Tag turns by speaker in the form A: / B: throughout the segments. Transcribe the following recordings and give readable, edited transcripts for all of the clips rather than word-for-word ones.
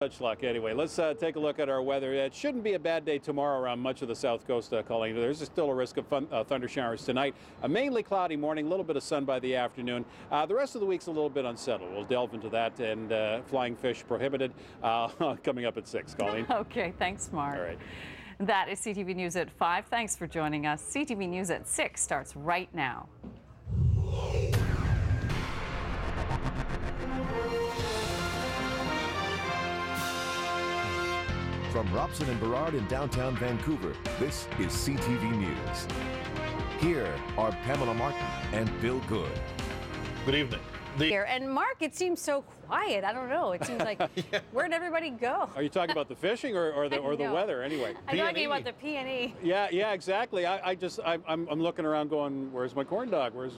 A: Such luck anyway. Let's take a look at our weather. It shouldn't be a bad day tomorrow around much of the south coast, Colleen. There's still a risk of thunder showers tonight. A mainly cloudy morning, a little bit of sun by the afternoon. The rest of the week's a little bit unsettled. We'll delve into that, and flying fish prohibited coming up at 6, Colleen.
B: Okay, thanks, Mark.
A: All right.
B: That is CTV News at 5. Thanks for joining us. CTV News at 6 starts right now.
C: From Robson and Burrard in downtown Vancouver, this is CTV News. Here are Pamela Martin and Bill Good.
D: Good evening.
E: Here. And Mark, it seems so quiet. I don't know. It seems like
D: Yeah.
E: Where'd everybody go?
A: Are you talking about the fishing or the
E: No.
A: weather anyway?
E: I'm talking about the P&E.
A: Yeah, exactly. I'm looking around going, where's my corn dog? Where's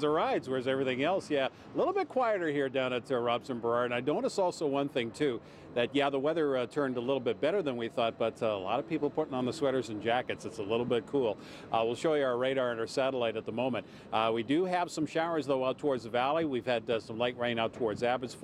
A: the rides? Where's everything else? Yeah, a little bit quieter here down at Robson Burrard. And I noticed also one thing too, that the weather turned a little bit better than we thought, but a lot of people putting on the sweaters and jackets. It's a little bit cool. We'll show you our radar and our satellite at the moment. We do have some showers though out towards the valley. We've had some light rain out towards Abbotsford.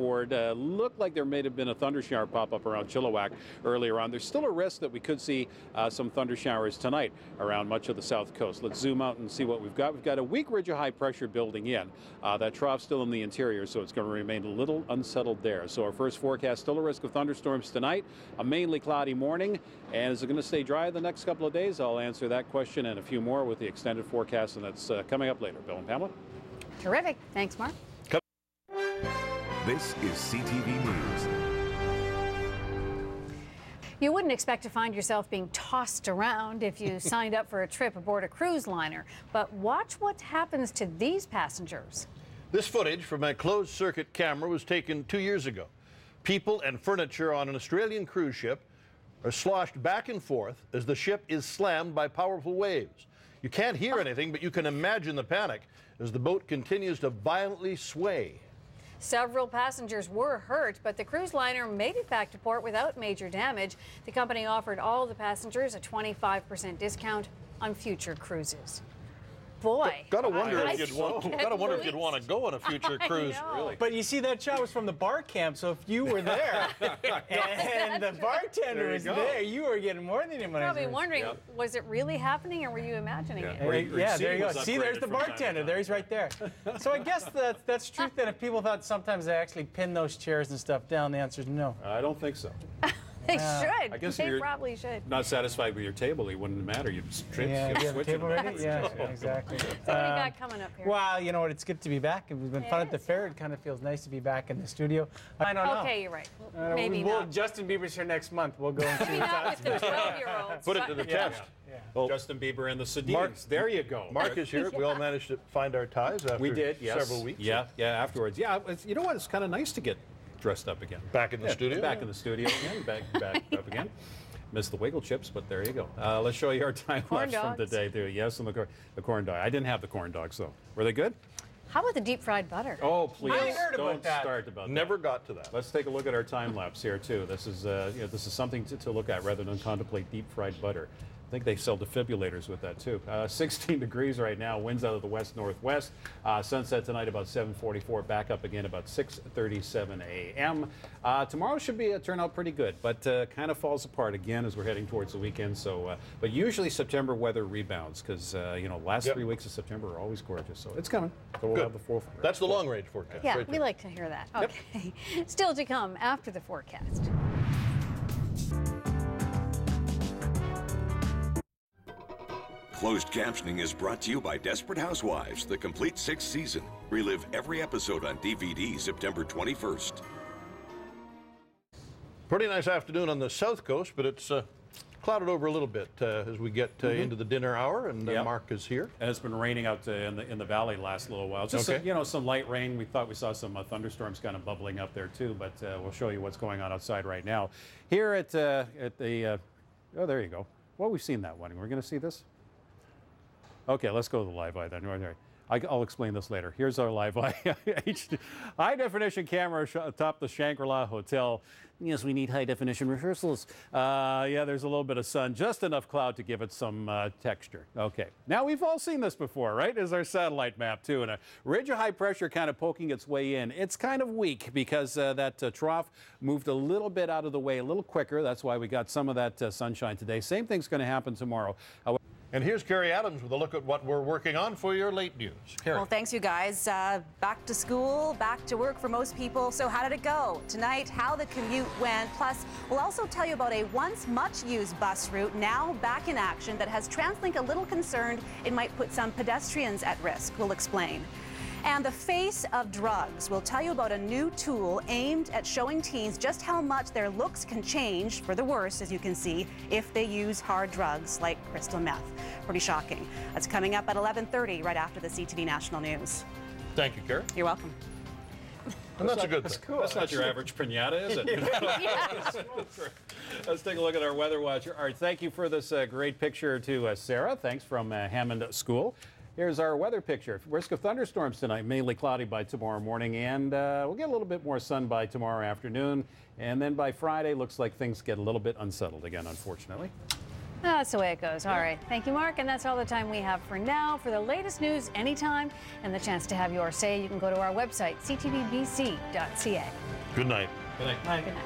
A: Looked like there may have been a thunder shower pop up around Chilliwack earlier on. There's still a risk that we could see some thunder showers tonight around much of the south coast. Let's zoom out and see what we've got. We've got a weak ridge of high pressure building in. That trough's still in the interior, so it's going to remain a little unsettled there. So our first forecast, still a risk of thunderstorms tonight, a mainly cloudy morning. And is it going to stay dry the next couple of days? I'll answer that question and a few more with the extended forecast, and that's coming up later. Bill and Pamela?
E: Terrific. Thanks, Mark.
C: This is CTV News.
E: You wouldn't expect to find yourself being tossed around if you signed up for a trip aboard a cruise liner. But watch what happens to these passengers.
D: This footage from a closed-circuit camera was taken 2 years ago. People and furniture on an Australian cruise ship are sloshed back and forth as the ship is slammed by powerful waves. You can't hear anything, but you can imagine the panic as the boat continues to violently sway.
E: Several passengers were hurt, but the cruise liner made it back to port without major damage. The company offered all the passengers a 25% discount on future cruises. Boy.
D: Gotta wonder
E: I
D: if you'd
E: can't
D: want to go on a future cruise.
E: Really?
F: But you see, that shot was from the bar camp, so if you were there and the bartender was there, you were getting more than your money.
E: Probably wondering, was it really happening or were you imagining it?
F: Yeah, there you go. See, there's the bartender. There he's right there. So I guess that's truth. That if people thought sometimes they actually pin those chairs and stuff down, the answer is no.
A: I don't think so.
E: They should.
A: I guess
E: they probably should.
A: Not satisfied with your table, it wouldn't matter. You'd switch
F: you have a
A: it.
F: table ready? Yeah, exactly.
E: So what do you got coming up here?
F: Well, you know what? It's good to be back. We've been fun at the fair. It kind of feels nice to be back in the studio. I don't know.
E: Okay, you're right. Maybe
F: we'll,
E: not.
F: Justin Bieber's here next month. We'll go and see
E: Maybe not with the 12-year-olds.
D: Put it to the test.
A: Well, Justin Bieber and the Sedines.
D: Mark,
A: there you go.
D: Mark is here. We all managed to find our ties after
A: We did, yes.
D: several weeks.
A: Yeah, afterwards. Yeah, you know what? It's kind of nice to get dressed up again.
D: Back in the studio?
A: Back in the studio again. Back up again. Missed the wiggle chips, but there you go. Let's show you our time lapse from today, too. Yes, and the corn dog. I didn't have the corn dogs, though. Were they good?
E: How about the deep fried butter?
A: Oh, please.
F: I heard about
A: Don't
F: that.
A: start about that.
D: Never got to that.
A: Let's take a look at our time lapse here, too. This is this is something to look at rather than contemplate deep fried butter. I think they sell defibrillators with that too. 16 degrees right now, winds out of the west-northwest. Sunset tonight about 7:44, back up again about 6:37 a.m. Tomorrow should turn out pretty good, but kind of falls apart again as we're heading towards the weekend. So, but usually September weather rebounds because last 3 weeks of September are always gorgeous. So it's coming. So we'll have the full.
D: That's the long-range forecast.
E: Yeah,
D: right
E: we
D: there.
E: like to hear that. Okay. Still to come after the forecast.
G: Closed captioning is brought to you by Desperate Housewives, the complete 6th season. Relive every episode on DVD September 21st.
D: Pretty nice afternoon on the south coast, but it's clouded over a little bit as we get into the dinner hour, and Mark is here.
A: And it's been raining out in the valley the last little while. Just some light rain. We thought we saw some thunderstorms kind of bubbling up there too, but we'll show you what's going on outside right now. Here at the oh, there you go. Well, we've seen that one. We're going to see this. Okay, let's go to the live eye then. I'll explain this later. Here's our live high-definition camera atop the Shangri-La Hotel. Yes, we need high-definition rehearsals. Yeah, there's a little bit of sun, just enough cloud to give it some texture. Okay, now we've all seen this before, right? Is our satellite map too, and a ridge of high pressure kind of poking its way in. It's kind of weak because that trough moved a little bit out of the way a little quicker. That's why we got some of that sunshine today. Same thing's going to happen tomorrow.
D: And here's Carrie Adams with a look at what we're working on for your late news. Carrie.
H: Well, thanks, you guys. Back to school, back to work for most people. So how did it go? Tonight, how the commute went. Plus, we'll also tell you about a once much-used bus route now back in action that has TransLink a little concerned it might put some pedestrians at risk. We'll explain. And the face of drugs. We'll tell you about a new tool aimed at showing teens just how much their looks can change, for the worse, as you can see, if they use hard drugs like crystal meth. Pretty shocking. That's coming up at 11:30, right after the CTV National News.
D: Thank you, Carrie.
H: You're welcome.
D: And that's a good thing.
A: Cool. That's not your average pinata, is it? Let's take a look at our weather watcher. All right, thank you for this great picture to Sarah. Thanks from Hammond School. Here's our weather picture. Risk of thunderstorms tonight, mainly cloudy by tomorrow morning, and we'll get a little bit more sun by tomorrow afternoon. And then by Friday, looks like things get a little bit unsettled again, unfortunately.
E: That's the way it goes. All right. Thank you, Mark. And that's all the time we have for now. For the latest news anytime and the chance to have your say, you can go to our website, ctvbc.ca.
D: Good night.
A: Good night.
E: Good night.